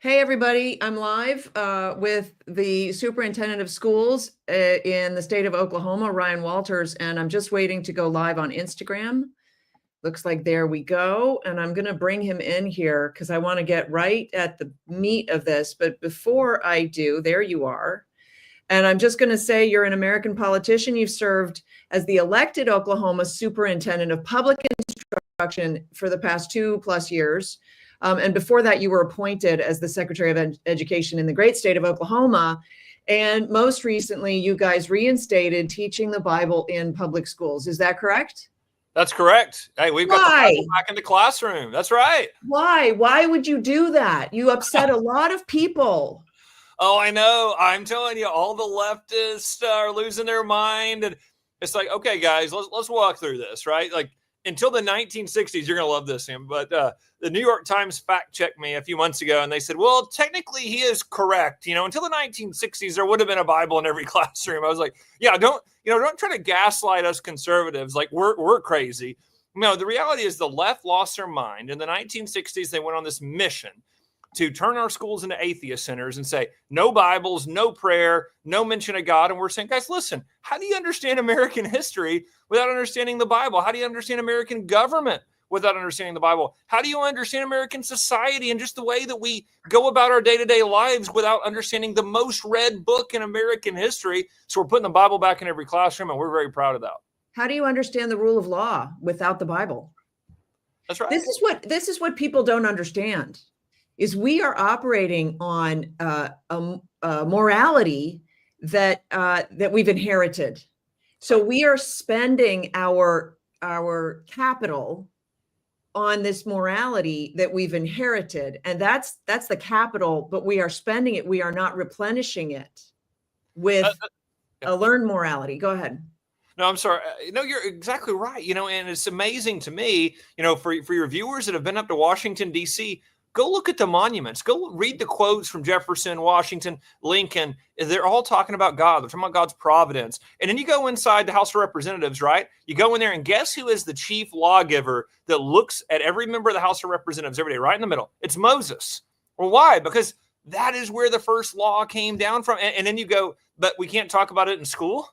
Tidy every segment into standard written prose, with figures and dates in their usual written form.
Hey, everybody. I'm live with the superintendent of schools in the state of Oklahoma, Ryan Walters, and I'm just waiting to go live on Instagram. Looks like there we go. And I'm going to bring him in here because I want to get right at the meat of this. But before I do, there you are. And I'm just going to say you're an American politician. You've served as the elected Oklahoma superintendent of public instruction for the past 2+ years. And before that, you were appointed as the Secretary of Education in the great state of Oklahoma. And most recently, you guys reinstated teaching the Bible in public schools. Is that correct? That's correct. Hey, we've got the Bible back in the classroom. That's right. Why? Why would you do that? You upset a lot of people. Oh, I know. I'm telling you, all the leftists are losing their mind. And it's like, okay, guys, let's walk through this, right? Like, until the 1960s, you're going to love this, Sam. But the New York Times fact-checked me a few months ago, and they said, well, technically he is correct. You know, until the 1960s, there would have been a Bible in every classroom. I was like, yeah, don't try to gaslight us conservatives like we're crazy. No, the reality is the left lost their mind. In the 1960s, they went on this mission to turn our schools into atheist centers and say, no Bibles, no prayer, no mention of God. And we're saying, guys, listen, how do you understand American history without understanding the Bible? How do you understand American government without understanding the Bible? How do you understand American society and just the way that we go about our day-to-day lives without understanding the most read book in American history? So we're putting the Bible back in every classroom, and we're very proud of that. How do you understand the rule of law without the Bible? That's right. This is what people don't understand. Is we are operating on a morality that we've inherited. So we are spending our capital on this morality that we've inherited, and that's the capital. But we are spending it. We are not replenishing it with a learned morality. Go ahead. No, I'm sorry. No, you're exactly right. And it's amazing to me. For your viewers that have been up to Washington, D.C., go look at the monuments. Go read the quotes from Jefferson, Washington, Lincoln. They're all talking about God. They're talking about God's providence. And then you go inside the House of Representatives, right? You go in there and guess who is the chief lawgiver that looks at every member of the House of Representatives every day, right in the middle? It's Moses. Well, why? Because that is where the first law came down from. And then you go, but we can't talk about it in school?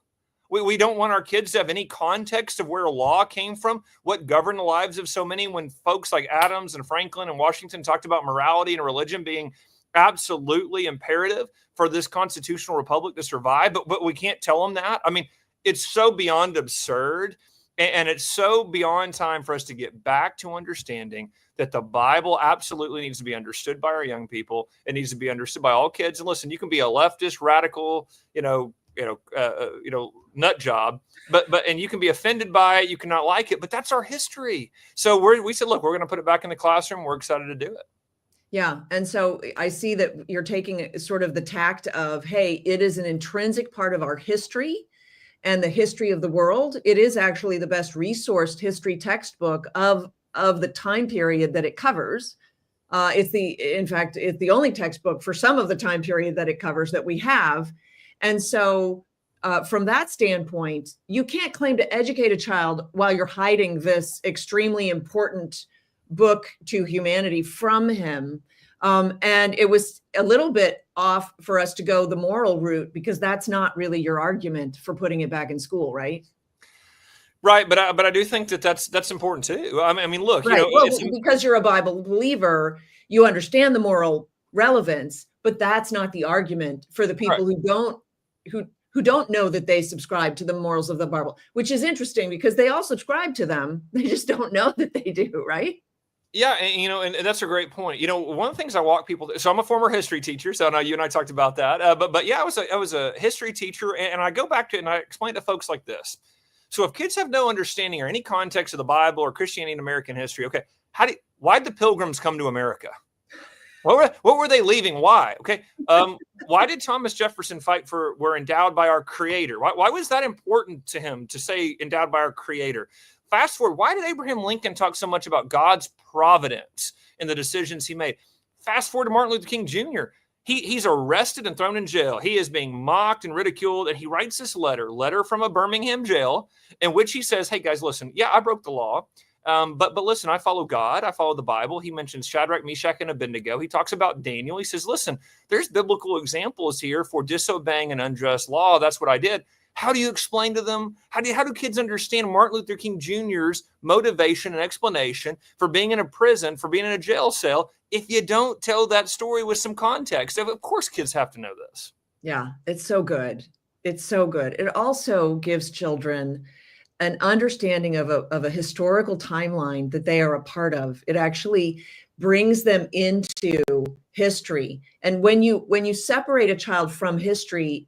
We don't want our kids to have any context of where a law came from, what governed the lives of so many, when folks like Adams and Franklin and Washington talked about morality and religion being absolutely imperative for this constitutional republic to survive. But we can't tell them that. I mean, it's so beyond absurd. And it's so beyond time for us to get back to understanding that the Bible absolutely needs to be understood by our young people. It needs to be understood by all kids. And listen, you can be a leftist, radical, nut job, and you can be offended by it. You cannot like it, but that's our history. So we said, look, we're going to put it back in the classroom. We're excited to do it. Yeah. And so I see that you're taking sort of the tact of, hey, it is an intrinsic part of our history and the history of the world. It is actually the best resourced history textbook of the time period that it covers. It's the only textbook for some of the time period that it covers that we have. And so from that standpoint, you can't claim to educate a child while you're hiding this extremely important book to humanity from him. And it was a little bit off for us to go the moral route, because that's not really your argument for putting it back in school, right? Right, but I do think that's important too. I mean, look, right. Because you're a Bible believer, you understand the moral relevance, but that's not the argument for the people who don't know that they subscribe to the morals of the Bible, which is interesting because they all subscribe to them. They just don't know that they do, right? Yeah, and that's a great point. One of the things I walk people through, so I'm a former history teacher, so I know you and I talked about that. But yeah, I was a history teacher, and I go back to it and I explain to folks like this. So if kids have no understanding or any context of the Bible or Christianity and American history, okay, why did the Pilgrims come to America? What were they leaving? Why? Okay. Why did Thomas Jefferson fight for we're endowed by our Creator? Why was that important to him to say endowed by our Creator? Fast forward, why did Abraham Lincoln talk so much about God's providence in the decisions he made? Fast forward to Martin Luther King Jr. He's arrested and thrown in jail. He is being mocked and ridiculed, and he writes this letter from a Birmingham jail in which he says, hey, guys, listen, yeah, I broke the law. But listen, I follow God. I follow the Bible. He mentions Shadrach, Meshach, and Abednego. He talks about Daniel. He says, listen, there's biblical examples here for disobeying an unjust law. That's what I did. How do you explain to them? How do kids understand Martin Luther King Jr.'s motivation and explanation for being in a prison, for being in a jail cell, if you don't tell that story with some context? Of course, kids have to know this. Yeah, it's so good. It's so good. It also gives children an understanding of a historical timeline that they are a part of. It actually brings them into history. And when you separate a child from history,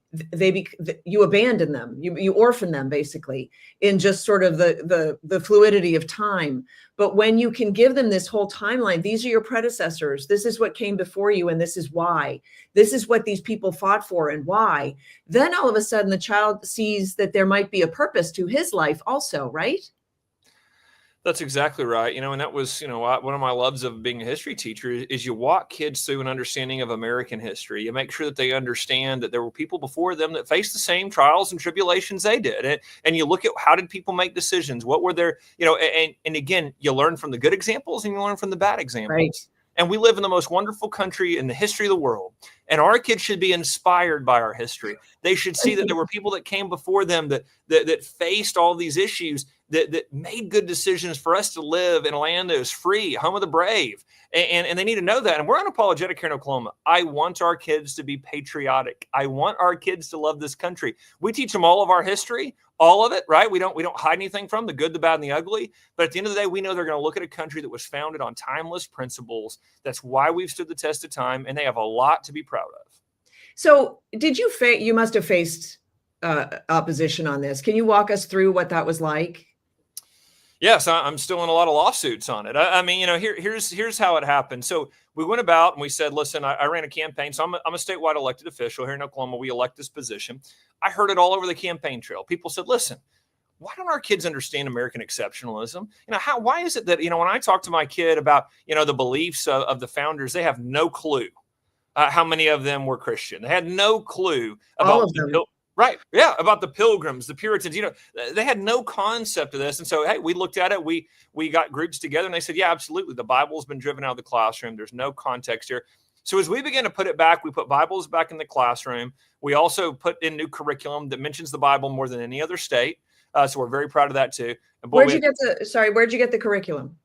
you abandon them, you orphan them basically in just sort of the fluidity of time. But when you can give them this whole timeline, these are your predecessors, this is what came before you, and this is why, this is what these people fought for and why, then all of a sudden the child sees that there might be a purpose to his life also, right? That's exactly right. And that was, one of my loves of being a history teacher is you walk kids through an understanding of American history. You make sure that they understand that there were people before them that faced the same trials and tribulations they did. And you look at how did people make decisions? What were their, and again, you learn from the good examples and you learn from the bad examples. Right. And we live in the most wonderful country in the history of the world. And our kids should be inspired by our history. They should see that there were people that came before them that faced all these issues, that made good decisions for us to live in a land that was free, home of the brave. And they need to know that. And we're unapologetic here in Oklahoma. I want our kids to be patriotic. I want our kids to love this country. We teach them all of our history, all of it, right? We don't hide anything from the good, the bad, and the ugly. But at the end of the day, we know they're going to look at a country that was founded on timeless principles. That's why we've stood the test of time, and they have a lot to be proud of. So did you must have faced opposition on this. Can you walk us through what that was like? Yes, I'm still in a lot of lawsuits on it. I mean, here's how it happened. So we went about and we said, listen, I ran a campaign. So I'm a statewide elected official here in Oklahoma. We elect this position. I heard it all over the campaign trail. People said, listen, why don't our kids understand American exceptionalism? Why is it that, when I talk to my kid about, the beliefs of the founders, they have no clue how many of them were Christian. They had no clue about all of them. Right. Yeah. About the Pilgrims, the Puritans, they had no concept of this. And so, hey, we looked at it. We got groups together and they said, yeah, absolutely. The Bible's been driven out of the classroom. There's no context here. So as we began to put it back, we put Bibles back in the classroom. We also put in new curriculum that mentions the Bible more than any other state. So we're very proud of that too. And where'd you get the curriculum?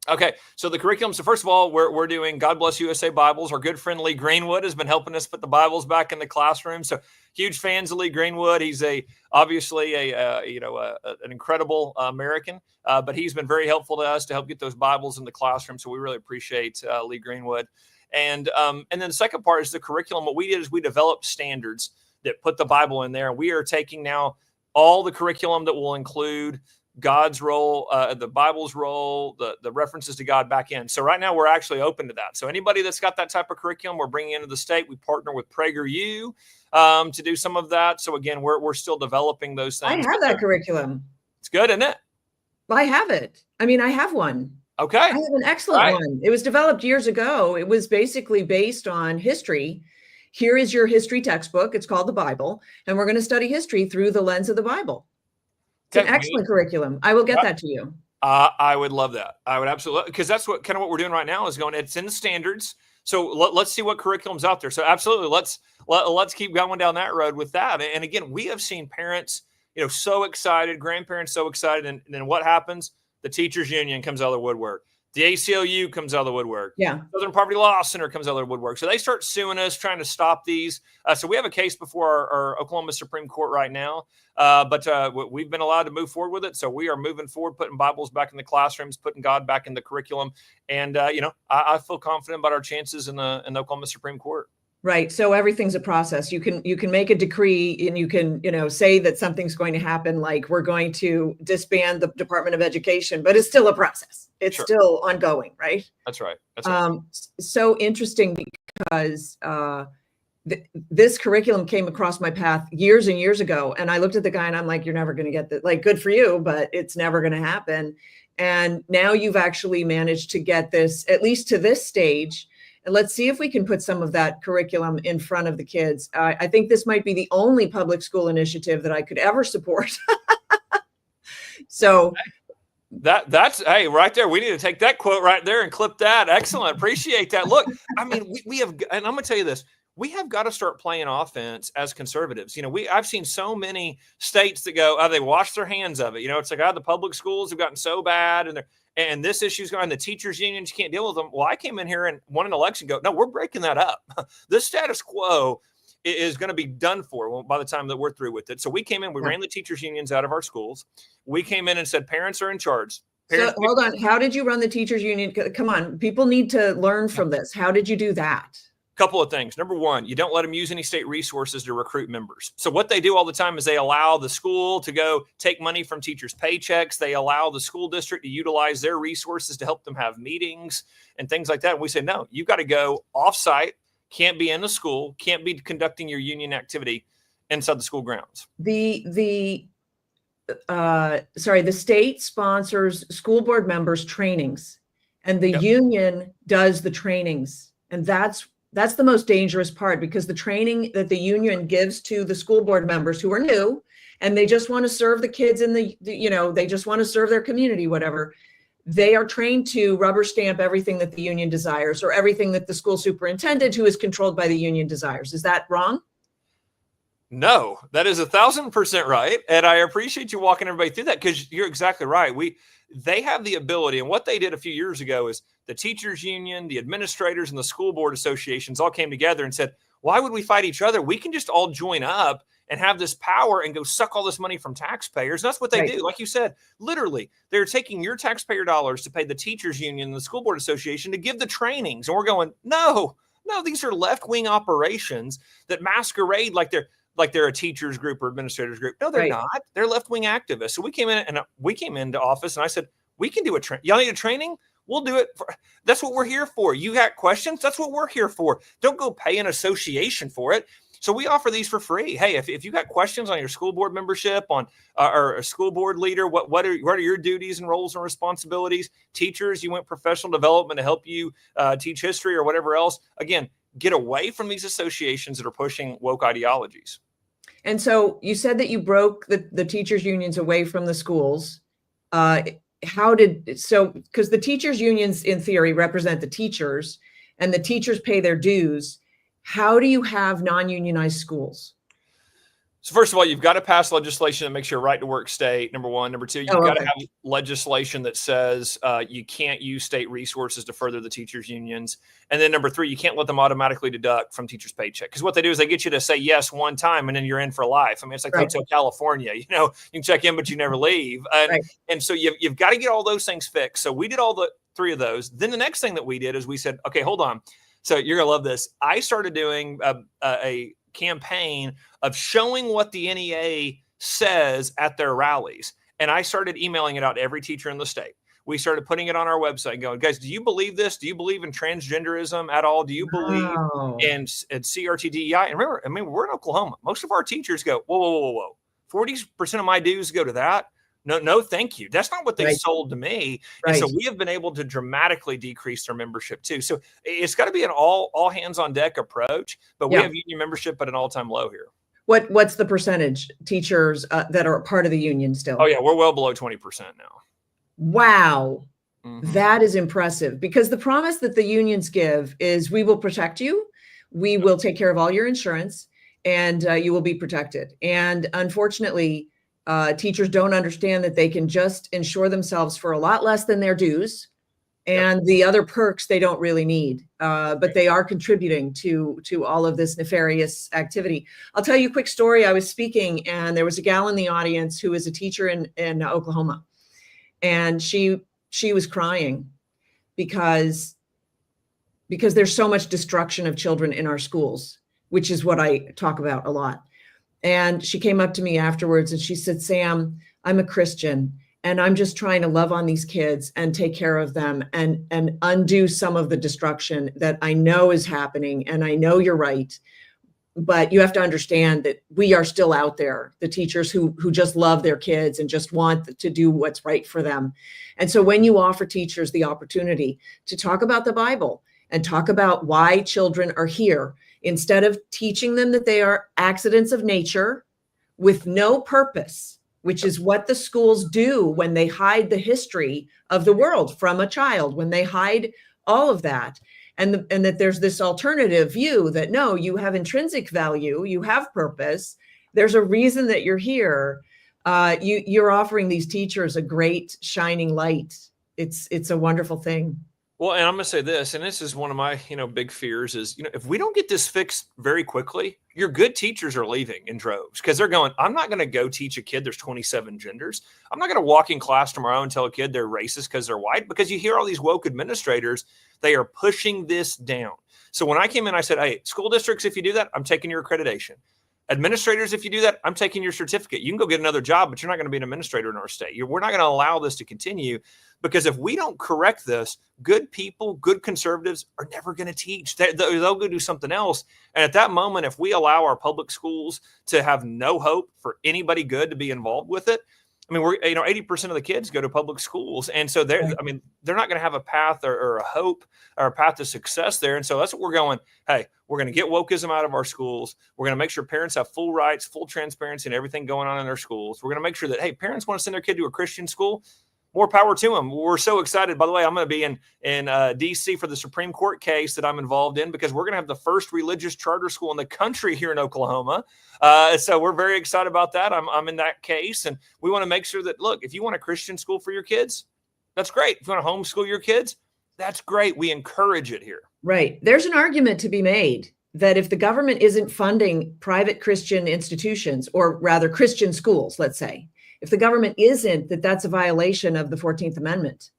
Okay, so the curriculum. So first of all, we're doing God Bless USA Bibles. Our good friend Lee Greenwood has been helping us put the Bibles back in the classroom. So huge fans of Lee Greenwood. He's obviously an incredible American, but he's been very helpful to us to help get those Bibles in the classroom. So we really appreciate Lee Greenwood. And then the second part is the curriculum. What we did is we developed standards that put the Bible in there. And we are taking now all the curriculum that will include God's role, the Bible's role, the references to God back in. So right now we're actually open to that. So anybody that's got that type of curriculum, we're bringing into the state. We partner with PragerU to do some of that. So again, we're still developing those things. I have that curriculum. It's good, isn't it? I have it. I mean, I have one. Okay. I have an excellent one. It was developed years ago. It was basically based on history. Here is your history textbook. It's called the Bible. And we're going to study history through the lens of the Bible. It's an excellent curriculum. I will get that to you. I would love that. I would absolutely, because that's what we're doing right now is it's in the standards. So let's see what curriculum's out there. So absolutely, let's keep going down that road with that. And again, we have seen parents, so excited, grandparents so excited, and then what happens? The teachers union comes out of the woodwork. The ACLU comes out of the woodwork. Yeah. Southern Poverty Law Center comes out of the woodwork. So they start suing us, trying to stop these. So we have a case before our Oklahoma Supreme Court right now. But we've been allowed to move forward with it. So we are moving forward, putting Bibles back in the classrooms, putting God back in the curriculum. And, I feel confident about our chances in the Oklahoma Supreme Court. Right. So everything's a process. You can make a decree and you can, say that something's going to happen, like we're going to disband the Department of Education, but it's still a process. It's still ongoing, right? That's right. That's right. So interesting because this curriculum came across my path years and years ago. And I looked at the guy and I'm like, you're never going to get that. Like, good for you, but it's never going to happen. And now you've actually managed to get this, at least to this stage. And let's see if we can put some of that curriculum in front of the kids. I think this might be the only public school initiative that I could ever support. So That's hey, right there. We need to take that quote right there and clip that. Excellent. Appreciate that. Look, I mean, we have, and I'm gonna tell you this. We have got to start playing offense as conservatives. I've seen so many states that go, oh, they wash their hands of it. It's like, the public schools have gotten so bad, and this issue's going, the teachers unions can't deal with them. Well, I came in here and won an election. Go, no, we're breaking that up. This status quo is going to be done for by the time that we're through with it. So we came in, we ran the teachers unions out of our schools. We came in and said, parents are in charge. So hold on. How did you run the teachers union? Come on, people need to learn from this. How did you do that? Couple of things. Number one, you don't let them use any state resources to recruit members. So what they do all the time is they allow the school to go take money from teachers' paychecks. They allow the school district to utilize their resources to help them have meetings and things like that. And we say, no, you've got to go off-site, can't be in the school, can't be conducting your union activity inside the school grounds. The state sponsors school board members trainings, and the union does the trainings. And that's the most dangerous part, because the training that the union gives to the school board members who are new and they just want to serve the kids in they just want to serve their community, whatever. They are trained to rubber stamp everything that the union desires, or everything that the school superintendent, who is controlled by the union, desires. Is that wrong? No, that is 1,000% right. And I appreciate you walking everybody through that, because you're exactly right. They have the ability, and what they did a few years ago is the teachers union, the administrators, and the school board associations all came together and said, why would we fight each other? We can just all join up and have this power and go suck all this money from taxpayers. That's what they do. Like you said, literally, they're taking your taxpayer dollars to pay the teachers union and the school board association to give the trainings. And we're going, no, these are left-wing operations that masquerade like they're a teachers group or administrators group. No, they're not. They're left-wing activists. So we came into office and I said, we can do y'all need a training? We'll do it. That's what we're here for. You got questions? That's what we're here for. Don't go pay an association for it. So we offer these for free. Hey, if you got questions on your school board membership, on or a school board leader, what are your duties and roles and responsibilities? Teachers, you want professional development to help you teach history or whatever else. Again, get away from these associations that are pushing woke ideologies. And so you said that you broke the teachers unions away from the schools. Because the teachers unions in theory represent the teachers, and the teachers pay their dues. How do you have non-unionized schools? So first of all, you've got to pass legislation that makes your right to work state, number one. Number two, you've got to have legislation that says you can't use state resources to further the teachers unions. And then number three, you can't let them automatically deduct from teachers' paycheck. Because what they do is they get you to say yes one time and then you're in for life. I mean, it's like Hotel California, you can check in, but you never leave. And so you've got to get all those things fixed. So we did all the three of those. Then the next thing that we did is we said, okay, hold on. So you're going to love this. I started doing a campaign of showing what the NEA says at their rallies. And I started emailing it out to every teacher in the state. We started putting it on our website and going, guys, do you believe this? Do you believe in transgenderism at all? Do you believe in CRTDEI? And remember, we're in Oklahoma. Most of our teachers go, whoa. 40% of my dues go to that? No, thank you. That's not what they sold to me. And so we have been able to dramatically decrease their membership too. So it's got to be an all hands on deck approach, but we have union membership at an all-time low here. What's the percentage teachers that are part of the union still? Oh yeah, we're well below 20% now. Wow. Mm-hmm. That is impressive, because the promise that the unions give is we will protect you. We will take care of all your insurance, and you will be protected. And unfortunately, teachers don't understand that they can just insure themselves for a lot less than their dues, and the other perks they don't really need, but they are contributing to all of this nefarious activity. I'll tell you a quick story. I was speaking, and there was a gal in the audience who is a teacher in Oklahoma, and she was crying because there's so much destruction of children in our schools, which is what I talk about a lot. And she came up to me afterwards and she said, Sam, I'm a Christian and I'm just trying to love on these kids and take care of them and undo some of the destruction that I know is happening. And I know you're right, but you have to understand that we are still out there, the teachers who just love their kids and just want to do what's right for them. And so when you offer teachers the opportunity to talk about the Bible and talk about why children are here, instead of teaching them that they are accidents of nature with no purpose, which is what the schools do when they hide the history of the world from a child, when they hide all of that. And that there's this alternative view that, no, you have intrinsic value, you have purpose, there's a reason that you're here. You're offering these teachers a great shining light. It's a wonderful thing. Well, and I'm going to say this, and this is one of my, big fears is, if we don't get this fixed very quickly, your good teachers are leaving in droves because they're going, I'm not going to go teach a kid there's 27 genders. I'm not going to walk in class tomorrow and tell a kid they're racist because they're white, because you hear all these woke administrators, they are pushing this down. So when I came in, I said, hey, school districts, if you do that, I'm taking your accreditation. Administrators, if you do that, I'm taking your certificate. You can go get another job, but you're not going to be an administrator in our state. We're not going to allow this to continue, because if we don't correct this, good people, good conservatives are never going to teach. They'll go do something else. And at that moment, if we allow our public schools to have no hope for anybody good to be involved with it, I mean, 80% of the kids go to public schools. And so they're not going to have a path or a hope or a path to success there. And so that's what we're going, hey, we're going to get wokeism out of our schools. We're going to make sure parents have full rights, full transparency in everything going on in their schools. We're going to make sure that, hey, parents want to send their kid to a Christian school. More power to them. We're so excited. By the way, I'm going to be in D.C. for the Supreme Court case that I'm involved in, because we're going to have the first religious charter school in the country here in Oklahoma. So we're very excited about that. I'm in that case, and we want to make sure that, look, if you want a Christian school for your kids, that's great. If you want to homeschool your kids, that's great. We encourage it here. Right. There's an argument to be made that if the government isn't funding private Christian institutions, or rather Christian schools, let's say, if the government isn't, that's a violation of the 14th Amendment.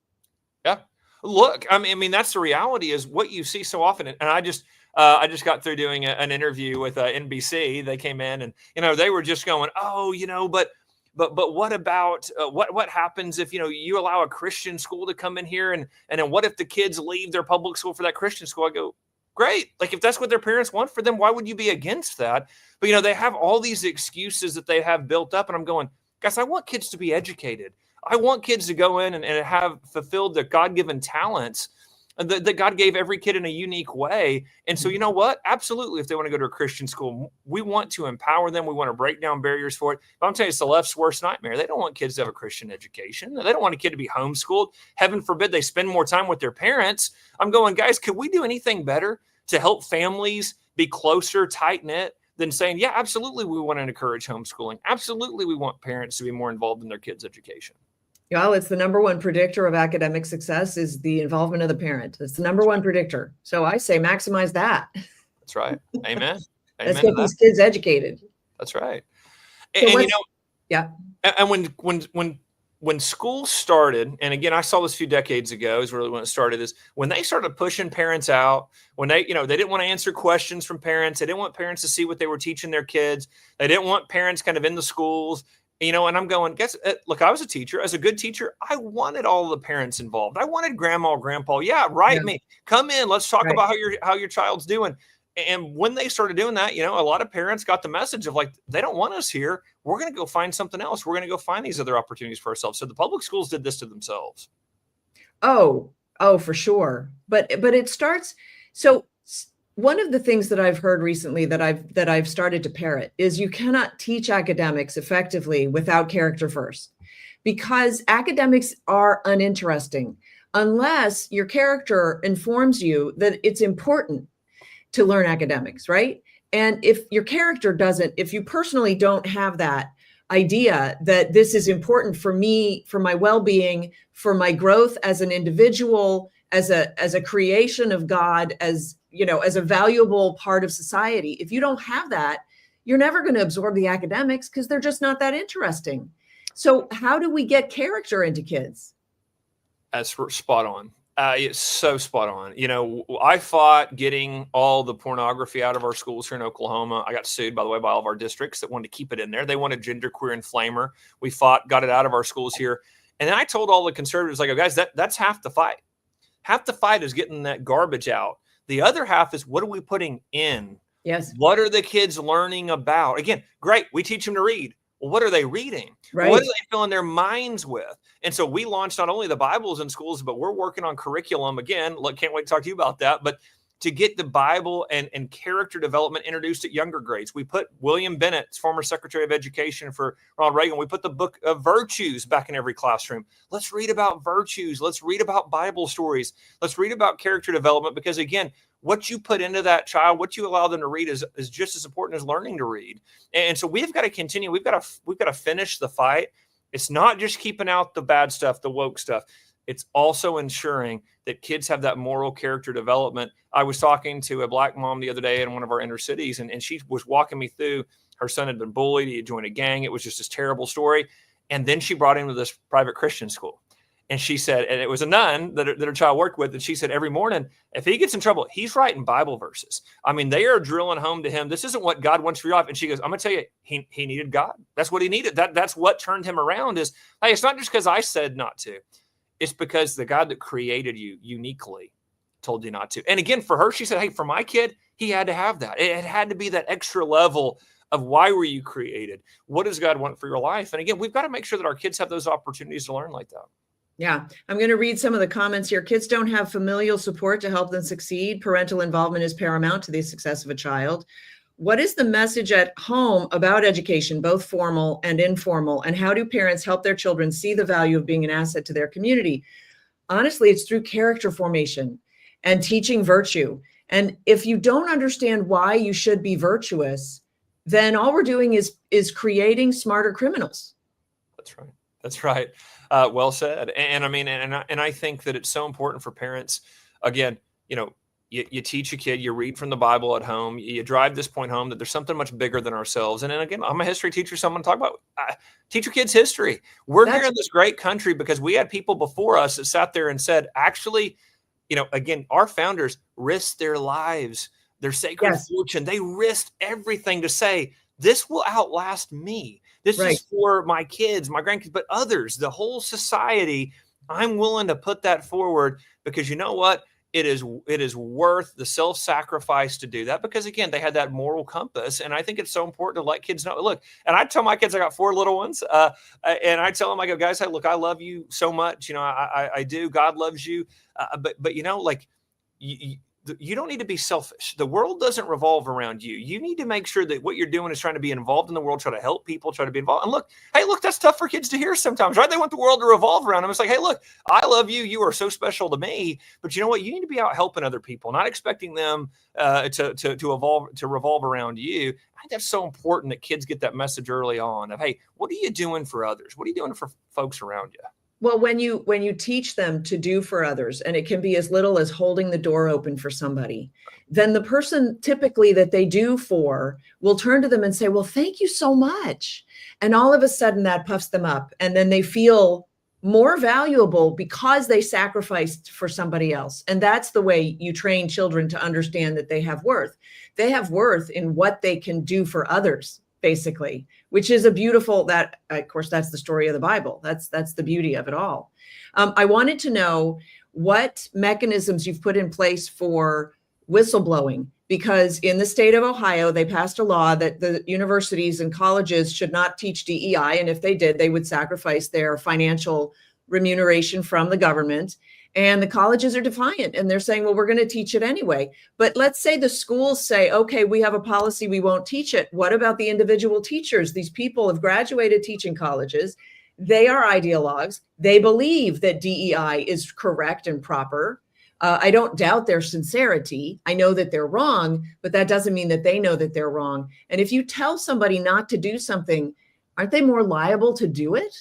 Yeah. Look, I mean, that's the reality, is what you see so often. And I just got through doing an interview with NBC. They came in and, they were just going, oh, but what about what happens if, you allow a Christian school to come in here, and then what if the kids leave their public school for that Christian school? I go, great. Like, if that's what their parents want for them, why would you be against that? But, they have all these excuses that they have built up. And I'm going, guys, I want kids to be educated. I want kids to go in and have fulfilled their God-given talents that God gave every kid in a unique way. And so, you know what? Absolutely, if they want to go to a Christian school, we want to empower them. We want to break down barriers for it. But I'm telling you, it's the left's worst nightmare. They don't want kids to have a Christian education. They don't want a kid to be homeschooled. Heaven forbid they spend more time with their parents. I'm going, guys, could we do anything better to help families be closer, tight-knit, than saying, yeah, absolutely, we want to encourage homeschooling. Absolutely, we want parents to be more involved in their kids' education. Well, it's the number one predictor of academic success is the involvement of the parent. It's the number one predictor. So I say maximize that. That's right. Amen. Let's get these kids educated. That's right. So and yeah. And when school started, and again, I saw this a few decades ago, is really when it started, is when they started pushing parents out, when they didn't want to answer questions from parents. They didn't want parents to see what they were teaching their kids. They didn't want parents kind of in the schools, and I'm going, look, I was a teacher. As a good teacher, I wanted all the parents involved. I wanted grandma, grandpa. Yeah, write me. Come in. Let's talk about how your child's doing. And when they started doing that, a lot of parents got the message of, like, they don't want us here. We're going to go find something else. We're going to go find these other opportunities for ourselves. So the public schools did this to themselves. Oh, for sure. But it starts. So one of the things that I've heard recently that I've started to parrot is you cannot teach academics effectively without character first, because academics are uninteresting unless your character informs you that it's important to learn academics, right? And if your character doesn't, if you personally don't have that idea that this is important for me, for my well-being, for my growth as an individual, as a creation of God, as a valuable part of society, if you don't have that, you're never going to absorb the academics because they're just not that interesting. So how do we get character into kids? That's spot on. It's so spot on. I fought getting all the pornography out of our schools here in Oklahoma. I got sued, by the way, by all of our districts that wanted to keep it in there. They wanted genderqueer inflamer. We fought, got it out of our schools here. And then I told all the conservatives, like, oh, guys, that's half the fight. Half the fight is getting that garbage out. The other half is, what are we putting in? Yes. What are the kids learning about? Again, great. We teach them to read. Well, what are they reading? Right. What are they filling their minds with? And so we launched not only the Bibles in schools, but we're working on curriculum. Again, look, can't wait to talk to you about that. But to get the Bible and character development introduced at younger grades. We put William Bennett, former Secretary of Education for Ronald Reagan, we put the book of virtues back in every classroom. Let's read about virtues. Let's read about Bible stories. Let's read about character development, because again, what you put into that child, what you allow them to read is just as important as learning to read. And so we've got to continue. We've got to finish the fight. It's not just keeping out the bad stuff, the woke stuff. It's also ensuring that kids have that moral character development. I was talking to a Black mom the other day in one of our inner cities, and she was walking me through her son had been bullied. He had joined a gang. It was just this terrible story. And then she brought him to this private Christian school. And she said, and it was a nun that her child worked with, and she said every morning, if he gets in trouble, he's writing Bible verses. I mean, they are drilling home to him, this isn't what God wants for your life. And she goes, I'm going to tell you, he needed God. That's what he needed. That's what turned him around is, hey, it's not just because I said not to. It's because the God that created you uniquely told you not to. And again, for her, she said, hey, for my kid, he had to have that. It had to be that extra level of why were you created? What does God want for your life? And again, we've got to make sure that our kids have those opportunities to learn like that. Yeah, I'm going to read some of the comments here. Kids don't have familial support to help them succeed. Parental involvement is paramount to the success of a child. What is the message at home about education, both formal and informal? And how do parents help their children see the value of being an asset to their community? Honestly, it's through character formation and teaching virtue. And if you don't understand why you should be virtuous, then all we're doing is creating smarter criminals. That's right. That's right. Well said. And I mean, and I think that it's so important for parents. Again, you teach a kid, you read from the Bible at home, you drive this point home that there's something much bigger than ourselves. And then again, I'm a history teacher, so I'm going to talk about teach your kids history. We're here in this great country because we had people before us that sat there and said, actually, again, our founders risked their lives, their sacred fortune. They risked everything to say, this will outlast me. This is for my kids, my grandkids, but others, the whole society. I'm willing to put that forward because you know what? It is worth the self-sacrifice to do that because, again, they had that moral compass. And I think it's so important to let kids know, look, and I tell my kids, I got 4 little ones, and I tell them, I go, guys, hey, look, I love you so much. I do. God loves you. But you don't need to be selfish. The world doesn't revolve around you. You need to make sure that what you're doing is trying to be involved in the world, try to help people, try to be involved. And look, that's tough for kids to hear sometimes, right? They want the world to revolve around them. It's like, hey, look, I love you. You are so special to me. But you know what? You need to be out helping other people, not expecting them to revolve around you. I think that's so important that kids get that message early on of, hey, what are you doing for others? What are you doing for folks around you? Well, when you teach them to do for others, and it can be as little as holding the door open for somebody, then the person typically that they do for will turn to them and say, well, thank you so much. And all of a sudden that puffs them up. And then they feel more valuable because they sacrificed for somebody else. And that's the way you train children to understand that they have worth. They have worth in what they can do for others, basically, which is a beautiful, that, of course, that's the story of the Bible. That's the beauty of it all. I wanted to know what mechanisms you've put in place for whistleblowing, because in the state of Ohio, they passed a law that the universities and colleges should not teach DEI. And if they did, they would sacrifice their financial remuneration from the government. And the colleges are defiant and they're saying, well, we're going to teach it anyway. But let's say the schools say, okay, we have a policy, we won't teach it. What about the individual teachers? These people have graduated teaching colleges. They are ideologues. They believe that DEI is correct and proper. I don't doubt their sincerity. I know that they're wrong, but that doesn't mean that they know that they're wrong. And if you tell somebody not to do something, aren't they more liable to do it?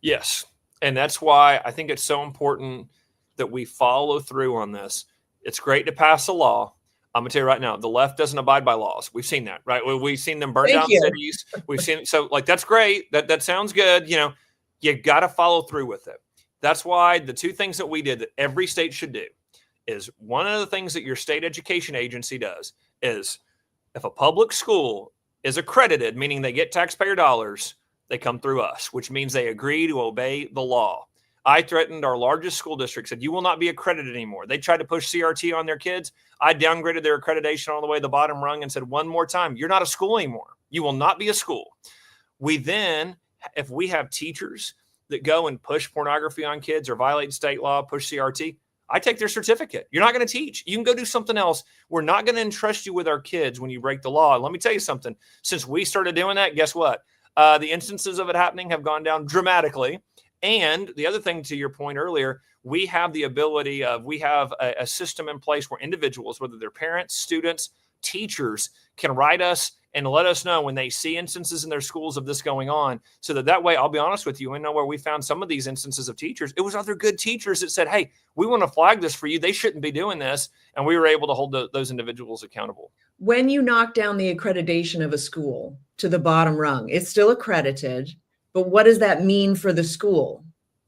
Yes. And that's why I think it's so important that we follow through on this. It's great to pass a law. I'm going to tell you right now, the left doesn't abide by laws. We've seen that, right? We've seen them burn down cities. We've seen, so like, that's great. That sounds good. You got to follow through with it. That's why the 2 things that we did that every state should do is, one of the things that your state education agency does is, if a public school is accredited, meaning they get taxpayer dollars, they come through us, which means they agree to obey the law. I threatened our largest school district, said, you will not be accredited anymore. They tried to push CRT on their kids. I downgraded their accreditation all the way to the bottom rung and said, one more time, you're not a school anymore. You will not be a school. We then, if we have teachers that go and push pornography on kids or violate state law, push CRT, I take their certificate. You're not going to teach. You can go do something else. We're not going to entrust you with our kids when you break the law. And let me tell you something. Since we started doing that, guess what? The instances of it happening have gone down dramatically. And the other thing, to your point earlier, we have the ability of, we have a system in place where individuals, whether they're parents, students, teachers, can write us and let us know when they see instances in their schools of this going on, so that way, I'll be honest with you, I know where we found some of these instances of teachers. It was other good teachers that said, hey, we want to flag this for you. They shouldn't be doing this. And we were able to hold those individuals accountable. When you knock down the accreditation of a school to the bottom rung, it's still accredited, but what does that mean for the school?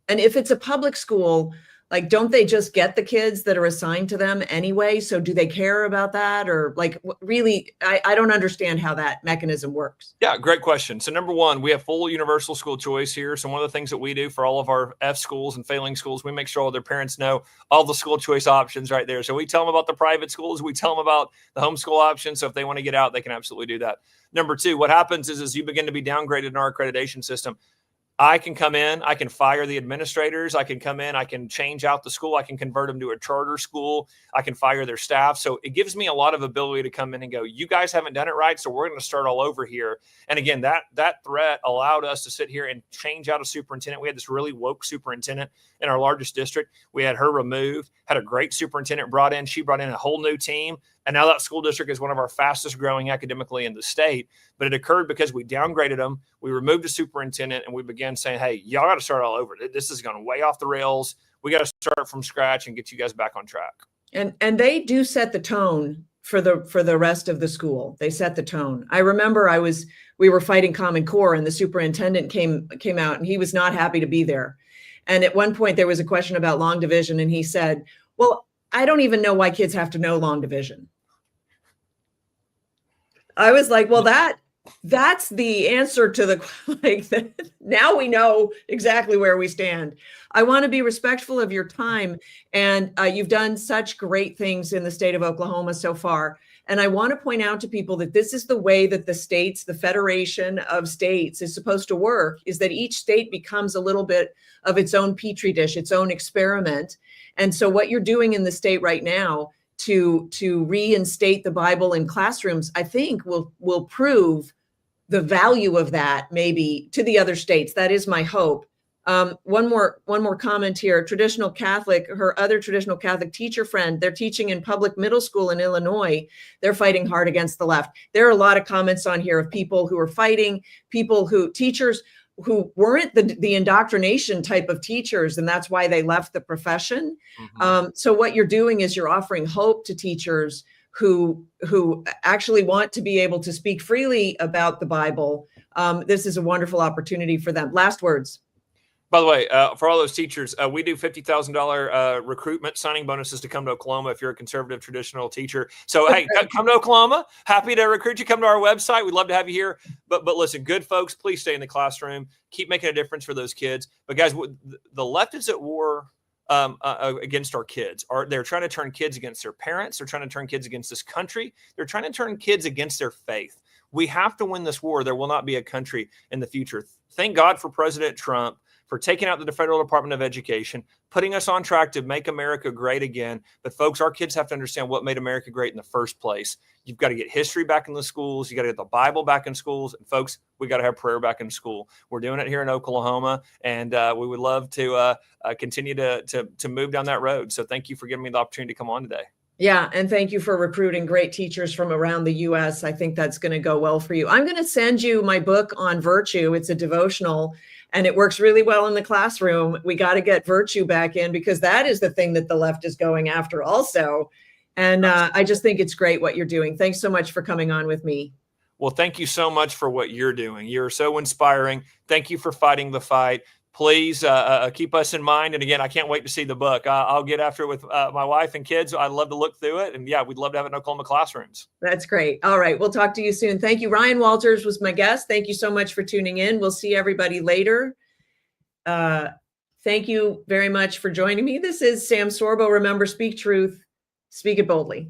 And if it's a public school, like, don't they just get the kids that are assigned to them anyway? So do they care about that? Or like, really, I don't understand how that mechanism works. Yeah, great question. So number one, we have full universal school choice here. So one of the things that we do for all of our F schools and failing schools, we make sure all their parents know all the school choice options right there. So we tell them about the private schools. We tell them about the homeschool option. So if they want to get out, they can absolutely do that. Number two, what happens is you begin to be downgraded in our accreditation system. I can come in, I can fire the administrators, I can come in, I can change out the school, I can convert them to a charter school, I can fire their staff. So it gives me a lot of ability to come in and go, you guys haven't done it right, so we're going to start all over here. And again, that threat allowed us to sit here and change out a superintendent. We had this really woke superintendent in our largest district. We had her removed, had a great superintendent brought in. She brought in a whole new team. And now that school district is one of our fastest growing academically in the state. But it occurred because we downgraded them. We removed a superintendent and we began saying, hey, y'all got to start all over. This is going way off the rails. We got to start from scratch and get you guys back on track. And they do set the tone for the rest of the school. They set the tone. I remember we were fighting Common Core and the superintendent came out and he was not happy to be there. And at one point there was a question about long division and he said, well, I don't even know why kids have to know long division. I was like, well, that's the answer to the, now we know exactly where we stand. I want to be respectful of your time. And you've done such great things in the state of Oklahoma so far. And I want to point out to people that this is the way that the states, the Federation of States is supposed to work, is that each state becomes a little bit of its own petri dish, its own experiment. And so what you're doing in the state right now to reinstate the Bible in classrooms, I think will prove the value of that maybe to the other states. That is my hope. One more comment here. Traditional Catholic, her other traditional Catholic teacher friend, they're teaching in public middle school in Illinois. They're fighting hard against the left. There are a lot of comments on here of people who are fighting, teachers who weren't the indoctrination type of teachers, and that's why they left the profession. Mm-hmm. So what you're doing is you're offering hope to teachers who actually want to be able to speak freely about the Bible. This is a wonderful opportunity for them. Last words. By the way, for all those teachers, we do $50,000 recruitment signing bonuses to come to Oklahoma if you're a conservative traditional teacher. So, hey, come to Oklahoma. Happy to recruit you. Come to our website. We'd love to have you here. But listen, good folks, please stay in the classroom. Keep making a difference for those kids. But guys, the left is at war against our kids. They're trying to turn kids against their parents. They're trying to turn kids against this country. They're trying to turn kids against their faith. We have to win this war. There will not be a country in the future. Thank God for President Trump for taking out the Federal Department of Education, putting us on track to make America great again. But folks, our kids have to understand what made America great in the first place. You've got to get history back in the schools. You got to get the Bible back in schools. And folks, we got to have prayer back in school. We're doing it here in Oklahoma, and we would love to continue to move down that road. So thank you for giving me the opportunity to come on today. Yeah. And thank you for recruiting great teachers from around the U.S. I think that's going to go well for you. I'm going to send you my book on virtue. It's a devotional and it works really well in the classroom. We got to get virtue back in because that is the thing that the left is going after also. And I just think it's great what you're doing. Thanks so much for coming on with me. Well, thank you so much for what you're doing. You're so inspiring. Thank you for fighting the fight. Please keep us in mind. And again, I can't wait to see the book. I'll get after it with my wife and kids. I'd love to look through it. And yeah, we'd love to have it in Oklahoma classrooms. That's great. All right. We'll talk to you soon. Thank you. Ryan Walters was my guest. Thank you so much for tuning in. We'll see everybody later. Thank you very much for joining me. This is Sam Sorbo. Remember, speak truth, speak it boldly.